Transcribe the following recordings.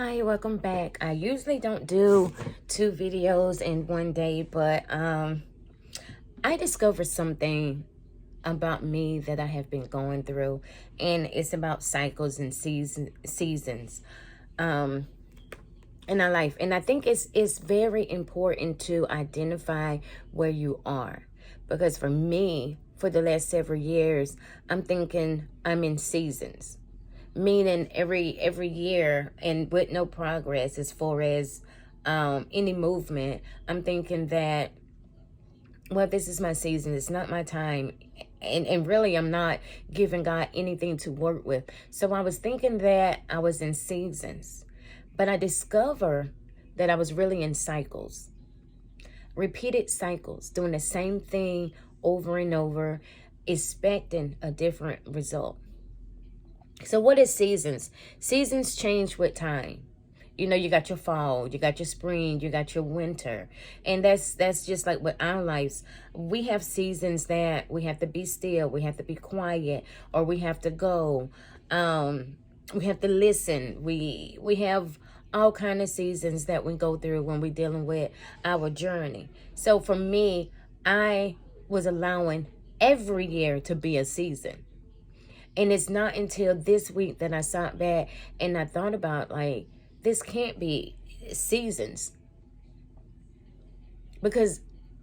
Hi, welcome back. I usually don't do 2 videos in one day, but I discovered something about me that I have been going through, and it's about cycles and seasons in our life. And I think it's very important to identify where you are, because for me, for the last several years, I'm thinking I'm in seasons, meaning every year and with no progress as far as any movement. I'm thinking that, well, this is my season, it's not my time, and really I'm not giving God anything to work with. So I was thinking that I was in seasons, but I discovered that I was really in cycles, repeated cycles, doing the same thing over and over, expecting a different result. So what is seasons? Seasons change with time. You know, you got your fall, you got your spring, you got your winter. And that's just like with our lives. We have seasons that we have to be still, we have to be quiet, or we have to go. We have to listen. We have all kind of seasons that we go through when we're dealing with our journey. So for me, I was allowing every year to be a season. And it's not until this week that I sat back and I thought about, like, this can't be seasons. Because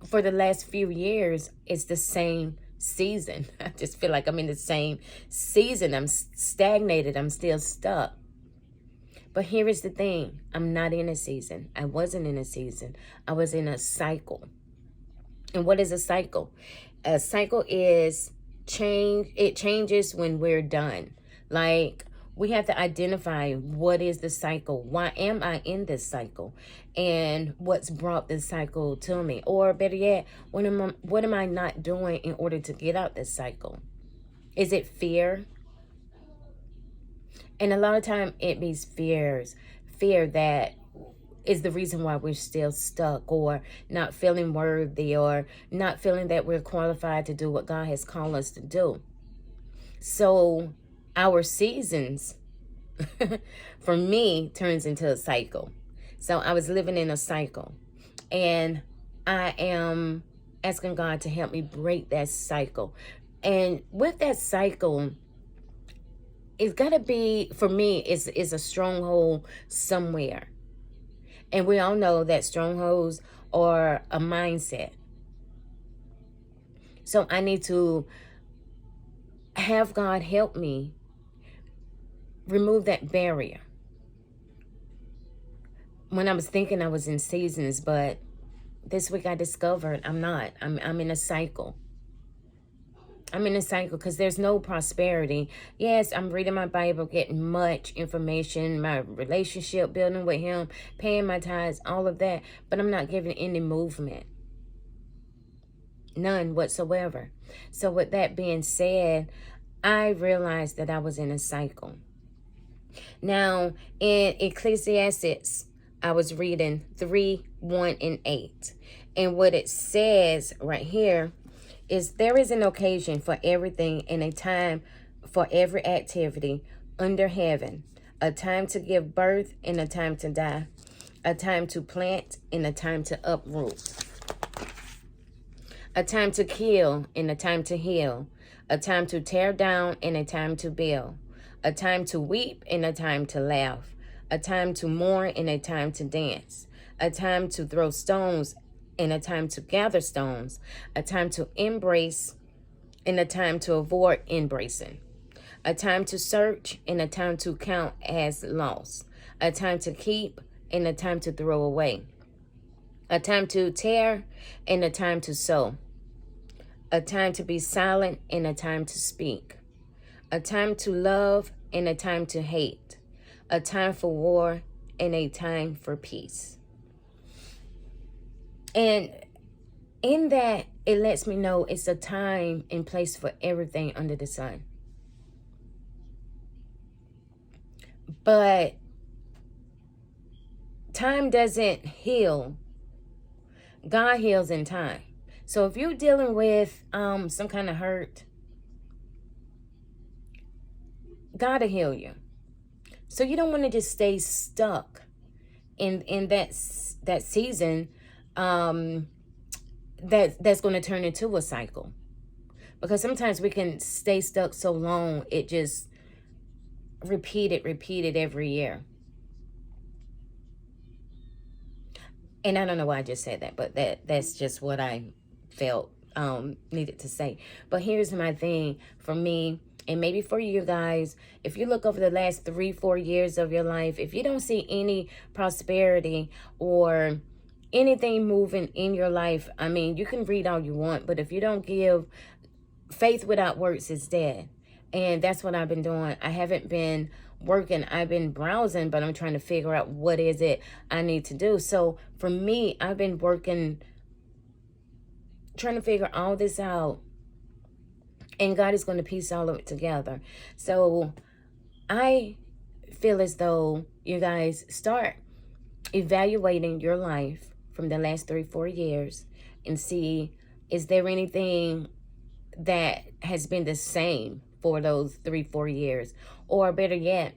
for the last few years, it's the same season. I just feel like I'm in the same season. I'm stagnated. I'm still stuck. But here is the thing. I'm not in a season. I wasn't in a season. I was in a cycle. And what is a cycle? A cycle is change. It changes when we're done. Like, we have to identify what is the cycle. Why am I in this cycle? And what's brought this cycle to me? Or better yet, what am I not doing in order to get out this cycle? Is it fear? And a lot of time it means fear that is the reason why we're still stuck, or not feeling worthy, or not feeling that we're qualified to do what God has called us to do. So our seasons, for me, turns into a cycle. So I was living in a cycle, and I am asking God to help me break that cycle. And with that cycle, it's got to be, for me, is a stronghold somewhere. And we all know that strongholds are a mindset. So I need to have God help me remove that barrier. When I was thinking I was in seasons, but this week I discovered I'm not. I'm in a cycle. I'm in a cycle because there's no prosperity. Yes, I'm reading my Bible, getting much information, my relationship building with Him, paying my tithes, all of that. But I'm not giving any movement. None whatsoever. So with that being said, I realized that I was in a cycle. Now, in Ecclesiastes, I was reading 3, 1, and 8. And what it says right here is, there is an occasion for everything and a time for every activity under heaven, a time to give birth and a time to die, a time to plant and a time to uproot, a time to kill and a time to heal, a time to tear down and a time to build, a time to weep and a time to laugh, a time to mourn and a time to dance, a time to throw stones and a time to gather stones, a time to embrace and a time to avoid embracing, a time to search and a time to count as lost, a time to keep and a time to throw away, a time to tear and a time to sow, a time to be silent and a time to speak, a time to love and a time to hate, a time for war and a time for peace. And in that, it lets me know it's a time and place for everything under the sun. But time doesn't heal. God heals in time. So if you're dealing with some kind of hurt, God will heal you. So you don't want to just stay stuck in that season, that's going to turn into a cycle. Because sometimes we can stay stuck so long, it just repeated every year. And I don't know why I just said that, but that's just what I felt needed to say. But here's my thing for me, and maybe for you guys. If you look over the last 3-4 years of your life, if you don't see any prosperity or anything moving in your life, I mean, you can read all you want, but if you don't give, faith without works is dead. And that's what I've been doing. I haven't been working. I've been browsing, but I'm trying to figure out what is it I need to do. So for me, I've been working, trying to figure all this out. And God is going to piece all of it together. So I feel as though you guys start evaluating your life from the last 3-4 years and see, is there anything that has been the same for those 3-4 years? Or better yet,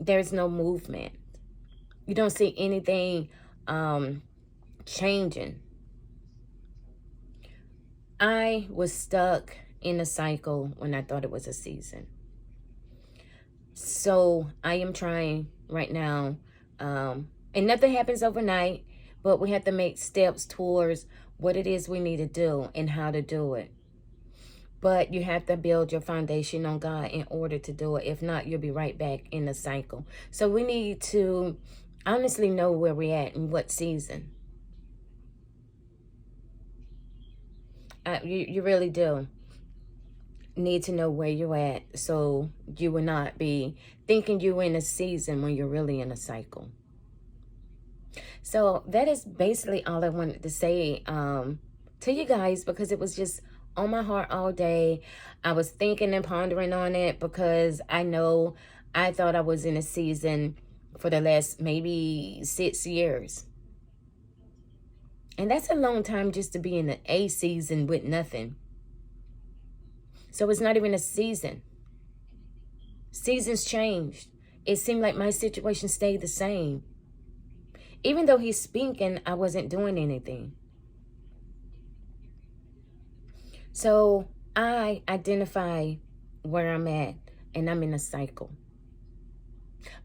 there's no movement. You don't see anything changing. I was stuck in a cycle when I thought it was a season. So I am trying right now, and nothing happens overnight, but we have to make steps towards what it is we need to do and how to do it. But you have to build your foundation on God in order to do it. If not, you'll be right back in the cycle. So we need to honestly know where we're at and what season. You really do need to know where you're at, so you will not be thinking you're in a season when you're really in a cycle. So that is basically all I wanted to say to you guys, because it was just on my heart all day. I was thinking and pondering on it because I know I thought I was in a season for the last maybe 6 years. And that's a long time just to be in a season with nothing. So it's not even a season. Seasons changed. It seemed like my situation stayed the same. Even though he's speaking, I wasn't doing anything. So I identify where I'm at, and I'm in a cycle.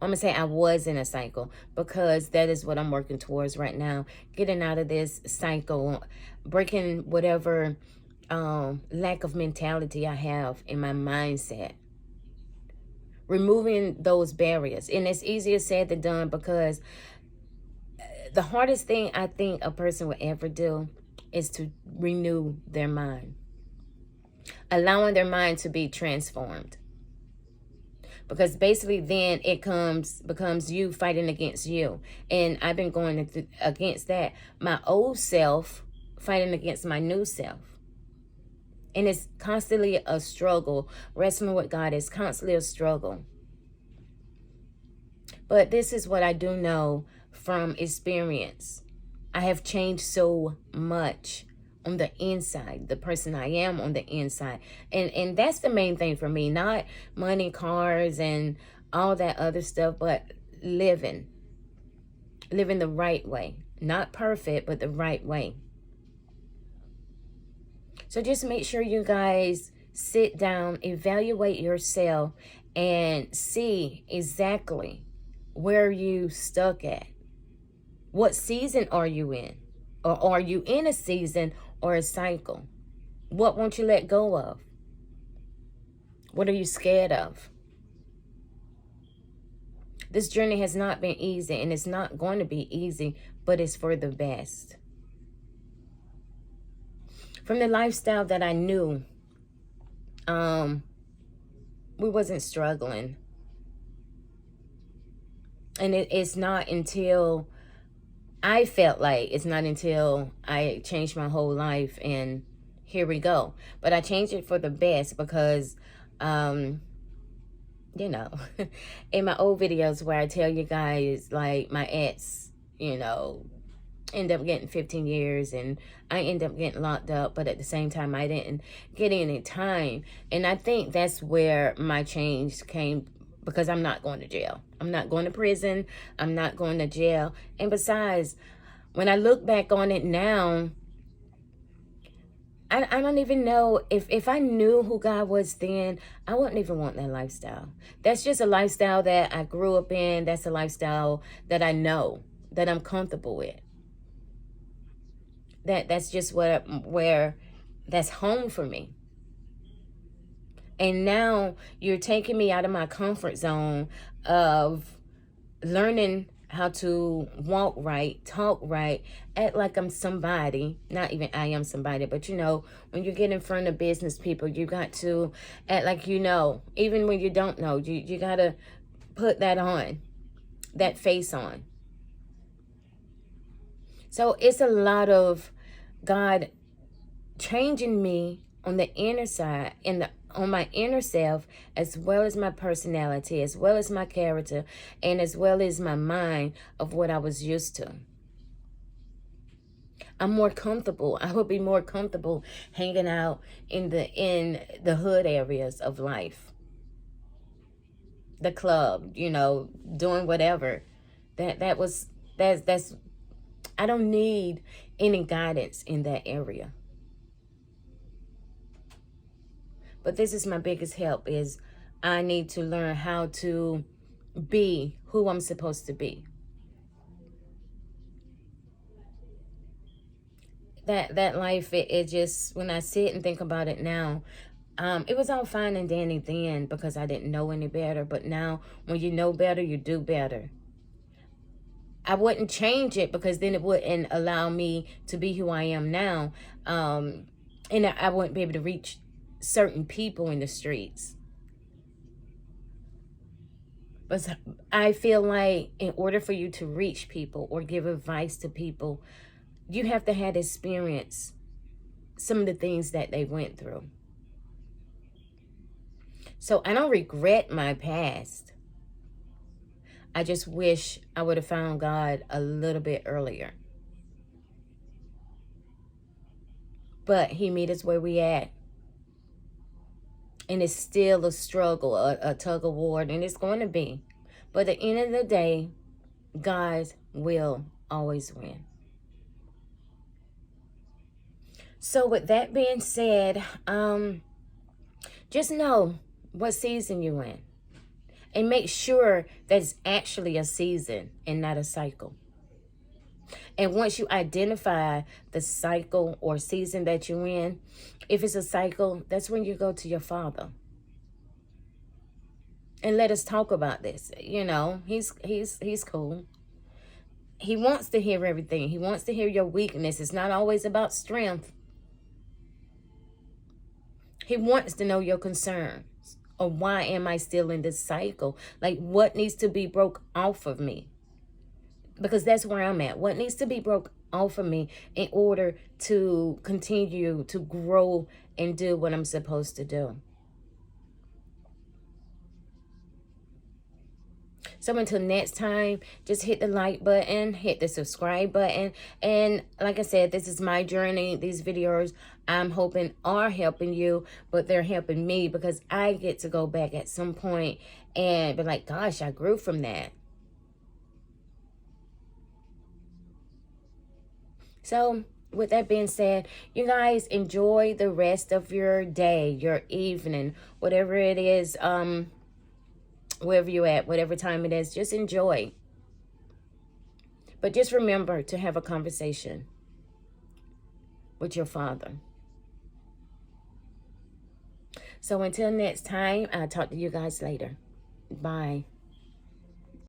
I'm going to say I was in a cycle, because that is what I'm working towards right now. Getting out of this cycle, breaking whatever lack of mentality I have in my mindset. Removing those barriers. And it's easier said than done, because the hardest thing I think a person will ever do is to renew their mind. Allowing their mind to be transformed. Because basically then it becomes you fighting against you. And I've been going against that. My old self fighting against my new self. And it's constantly a struggle. Wrestling with God is constantly a struggle. But this is what I do know from experience. I have changed so much on the inside, the person I am on the inside. And that's the main thing for me. Not money, cars, and all that other stuff, but living the right way. Not perfect, but the right way. So just make sure you guys sit down, evaluate yourself, and see exactly where you stuck at. What season are you in? Or are you in a season or a cycle? What won't you let go of? What are you scared of? This journey has not been easy, and it's not going to be easy, but it's for the best. From the lifestyle that I knew, we wasn't struggling. And it's not until I felt like it's not until I changed my whole life, and here we go. But I changed it for the best, because, you know, in my old videos where I tell you guys, like, my ex, you know, end up getting 15 years and I end up getting locked up, but at the same time I didn't get any time. And I think that's where my change came because I'm not going to jail. I'm not going to prison. I'm not going to jail. And besides, when I look back on it now, I don't even know if I knew who God was then, I wouldn't even want that lifestyle. That's just a lifestyle that I grew up in. That's a lifestyle that I know, that I'm comfortable with. That's just where that's home for me. And now you're taking me out of my comfort zone of learning how to walk right, talk right, act like I'm somebody. Not even I am somebody, but you know, when you get in front of business people, you got to act like you know. Even when you don't know, you got to put that on, that face on. So it's a lot of God changing me on the inner side, on my inner self, as well as my personality, as well as my character, and as well as my mind of what I was used to. I'm more comfortable. I would be more comfortable hanging out in the hood areas of life, the club, you know, doing whatever. That's I don't need any guidance in that area. But this is my biggest help, is I need to learn how to be who I'm supposed to be. That life, it just, when I sit and think about it now, it was all fine and dandy then because I didn't know any better. But now, when you know better, you do better. I wouldn't change it because then it wouldn't allow me to be who I am now. And I wouldn't be able to reach certain people in the streets. But I feel like in order for you to reach people or give advice to people, you have to have experience some of the things that they went through. So I don't regret my past. I just wish I would have found God a little bit earlier. But he meet us where we at. And it's still a struggle, a tug of war, and it's going to be. But at the end of the day, God will always win. So with that being said, just know what season you're in. And make sure that it's actually a season and not a cycle. And once you identify the cycle or season that you're in, if it's a cycle, that's when you go to your Father. And let us talk about this. You know, he's cool. He wants to hear everything. He wants to hear your weakness. It's not always about strength. He wants to know your concerns. Or why am I still in this cycle? Like, what needs to be broke off of me? Because that's where I'm at. What needs to be broke off of me in order to continue to grow and do what I'm supposed to do? So until next time, just hit the like button, hit the subscribe button. And like I said, this is my journey. These videos I'm hoping are helping you, but they're helping me because I get to go back at some point and be like, gosh, I grew from that. So with that being said, you guys enjoy the rest of your day, your evening, whatever it is, wherever you're at, whatever time it is, just enjoy. But just remember to have a conversation with your Father. So until next time, I'll talk to you guys later. Bye.